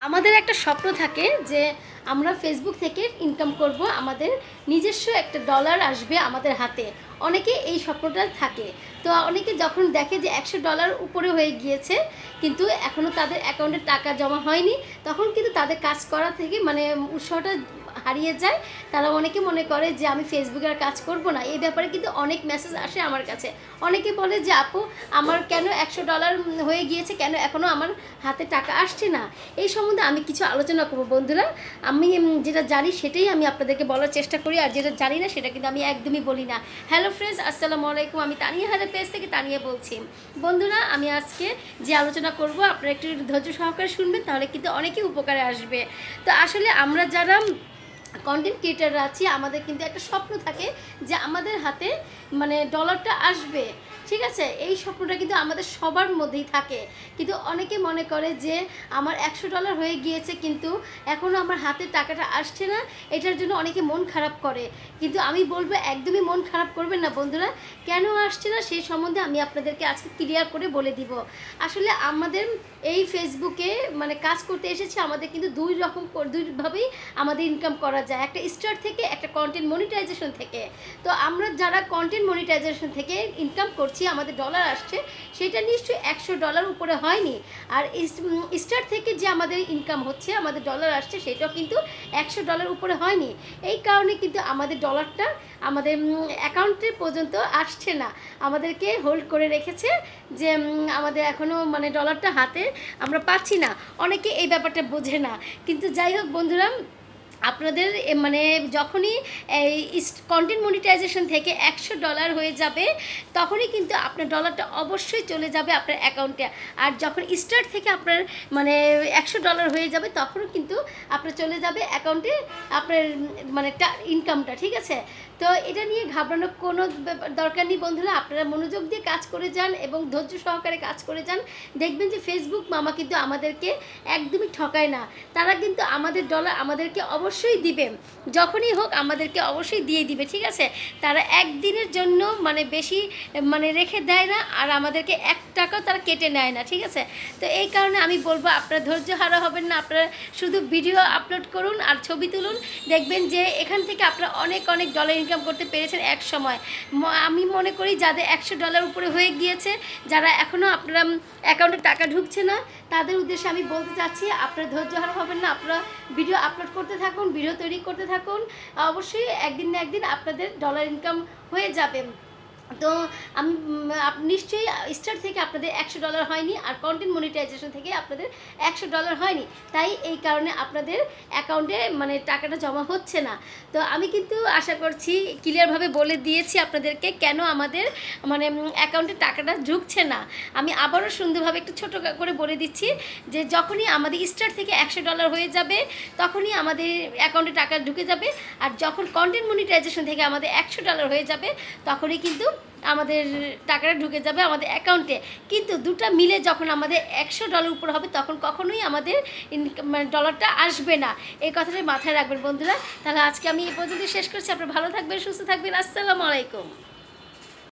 আমাদের একটা স্বপ্ন থাকে যে আমরা ফেসবুক থেকে ইনকাম করব, আমাদের নিজস্ব একটা ডলার আসবে আমাদের হাতে। অনেকে এই স্বপ্নটা থাকে। তো অনেকে যখন দেখে যে $100 উপরে হয়ে গিয়েছে কিন্তু এখনও তাদের অ্যাকাউন্টে টাকা জমা হয়নি, তখন কিন্তু তাদের কাজ করা থেকে উৎসাহটা হারিয়ে যায়। তারা অনেকে মনে করে যে আমি ফেসবুকে আর কাজ করব না। এই ব্যাপারে কিন্তু অনেক মেসেজ আসে আমার কাছে। অনেকে বলে যে আপু, আমার কেন $100 হয়ে গিয়েছে, কেন এখনও আমার হাতে টাকা আসছে না। এই সম্বন্ধে আমি কিছু আলোচনা করব বন্ধুরা। আমি যেটা জানি সেটাই আমি আপনাদেরকে বলার চেষ্টা করি, আর যেটা জানি না সেটা কিন্তু আমি একদমই বলি না। হ্যালো ফ্রেন্ডস, আসসালামু আলাইকুম। আমি তানিয়া হাজার পেজ থেকে তানিয়া বলছি। বন্ধুরা, আমি আজকে যে আলোচনা করব আপনারা একটু ধৈর্য সহকারে শুনবেন, তাহলে কিন্তু অনেকেই উপকারে আসবে। তো আসলে আমরা যারা কন্টেন্ট ক্রিয়েটাররা আছি, আমাদের কিন্তু একটা স্বপ্ন থাকে যে আমাদের হাতে ডলারটা আসবে। ঠিক আছে, এই স্বপ্নটা কিন্তু আমাদের সবার মধ্যেই থাকে। কিন্তু অনেকে মনে করে যে আমার $100 হয়ে গিয়েছে কিন্তু এখনও আমার হাতে টাকাটা আসছে না, এটার জন্য অনেকে মন খারাপ করে। কিন্তু আমি বলবো একদমই মন খারাপ করবেন না বন্ধুরা। কেন আসছে না সেই সম্বন্ধে আমি আপনাদেরকে আজকে ক্লিয়ার করে বলে দিব। আসলে আমাদের এই ফেসবুকে কাজ করতে এসেছে, আমাদের কিন্তু দুইভাবেই আমাদের ইনকাম করা যায়। একটা স্টার থেকে, একটা কন্টেন্ট মনিটাইজেশন থেকে। তো আমরা যারা কন্টেন্ট মনিটাইজেশন থেকে ইনকাম করছি, আমাদের ডলার আসছে, সেটা নিশ্চয়ই $100 উপরে হয়নি। আর স্টার থেকে যে আমাদের ইনকাম হচ্ছে, আমাদের ডলার আসছে, সেটাও কিন্তু $100 উপরে হয়নি। এই কারণে কিন্তু আমাদের ডলারটা আমাদের অ্যাকাউন্টে পর্যন্ত আসছে না, আমাদেরকে হোল্ড করে রেখেছে যে আমাদের এখনও ডলারটা হাতে আমরা পাচ্ছি না। অনেকে এই ব্যাপারটা বোঝে না। কিন্তু যাই হোক বন্ধুরা, আপনাদের যখনই এই কন্টেন্ট মনিটাইজেশন থেকে $100 হয়ে যাবে, তখনই কিন্তু আপনার ডলারটা অবশ্যই চলে যাবে আপনার অ্যাকাউন্টে। আর যখন স্টার থেকে আপনার $100 হয়ে যাবে, তখনও কিন্তু আপনার চলে যাবে অ্যাকাউন্টে আপনার ইনকামটা। ঠিক আছে, তো এটা নিয়ে ঘাবড়ানোর কোনো দরকার নেই বন্ধুরা। আপনারা মনোযোগ দিয়ে কাজ করে যান এবং ধৈর্য সহকারে কাজ করে যান। দেখবেন যে ফেসবুক মামা কিন্তু আমাদেরকে একদমই ঠকায় না। তারা কিন্তু আমাদের ডলার আমাদেরকে অবশ্যই দিবে, যখনই হোক আমাদেরকে অবশ্যই দিয়ে দিবে। ঠিক আছে, তারা একদিনের জন্য বেশি রেখে দেয় না, আর আমাদেরকে $1 তারা কেটে নেয় না। ঠিক আছে, তো এই কারণে আমি বলবো আপনারা ধৈর্য হারা হবেন না। আপনারা শুধু ভিডিও আপলোড করুন আর ছবি তুলুন, দেখবেন যে এখান থেকে আপনারা অনেক অনেক ডলার ইনকাম করতে পেরেছেন এক সময়। আমি মনে করি যাদের $100 উপরে হয়ে গিয়েছে, যারা এখনও আপনারা অ্যাকাউন্টে টাকা ঢুকছে না, তাদের উদ্দেশ্যে আমি বলতে চাচ্ছি আপনারা ধৈর্য হারা হবেন না। আপনারা ভিডিও আপলোড করতে থাকুন, ভিডিও তৈরি করতে থাকুন, অবশ্যই একদিন না একদিন আপনাদের ডলার ইনকাম হয়ে যাবে। তো আমি নিশ্চয়ই স্টার থেকে আপনাদের $100 হয়নি, আর কন্টেন্ট মনিটাইজেশন থেকে আপনাদের $100 হয়নি, তাই এই কারণে আপনাদের অ্যাকাউন্টে টাকাটা জমা হচ্ছে না। তো আমি কিন্তু আশা করছি ক্লিয়ারভাবে বলে দিয়েছি আপনাদেরকে কেন আমাদের অ্যাকাউন্টে টাকাটা ঢুকছে না। আমি আবারও সুন্দরভাবে একটু ছোটো করে বলে দিচ্ছি যে যখনই আমাদের স্টার থেকে $100 হয়ে যাবে, তখনই আমাদের অ্যাকাউন্টে টাকা ঢুকে যাবে। আর যখন কন্টেন্ট মনিটাইজেশন থেকে আমাদের $100 হয়ে যাবে, তখনই কিন্তু আমাদের টাকাটা ঢুকে যাবে আমাদের অ্যাকাউন্টে। কিন্তু দুটো মিলে যখন আমাদের $100 উপর হবে, তখন কখনোই আমাদের ডলারটা আসবে না। এই কথাটা মাথায় রাখবেন বন্ধুরা। তাহলে আজকে আমি এই পর্যন্ত শেষ করছি। আপনারা ভালো থাকবেন, সুস্থ থাকবেন। আসসালামু আলাইকুম।